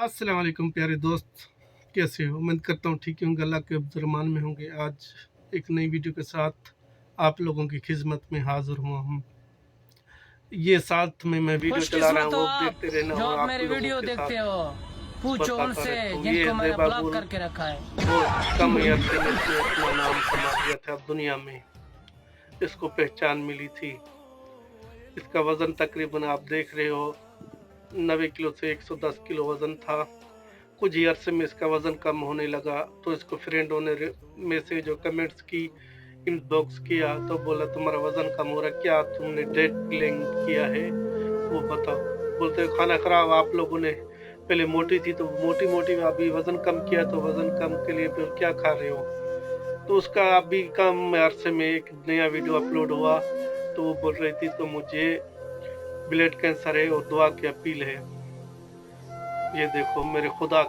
अस्सलाम वालेकुम प्यारे दोस्त, कैसे हो? उम्मीद करता हूँ ठीक होंगे, अल्लाह के फरमान में होंगे। आज एक नई वीडियो के साथ आप लोगों की खिदमत में हाजिर हुआ हूँ। ये साथ में मैं वीडियो चला रहा खुशकिस्मत हूँ, हो वो आप देखते रहना जो और आप आप मेरे लोगों वीडियो के देखते साथ हो। पूछो बताता उनसे रहता हूँ। ये जिनको मैंने ब्लॉक ज़ेबाबुल करके रखा है। बहुत कम अरसे में इसने अपना नाम कमा लिया था दुनिया में, इसको पहचान मिली थी। इसका वज़न तकरीबन आप देख रहे हो 90 किलो से 110 किलो वज़न था। कुछ ही अरसे में इसका वज़न कम होने लगा, तो इसको फ्रेंडों ने मैसेज और कमेंट्स की, इनबॉक्स किया, तो बोला तुम्हारा वज़न कम हो रहा है, क्या तुमने डाइट प्लान किया है वो बताओ। बोलते खाना खराब, आप लोगों ने पहले मोटी थी तो मोटी मोटी, अभी वज़न कम किया तो वज़न कम के लिए फिर क्या खा रहे हो। तो उसका अभी कम अरसे में एक नया वीडियो अपलोड हुआ, तो वो बोल रही थी तो मुझे ब्लड कैंसर है और दुआ की अपील है। ये देखो मेरे खुदा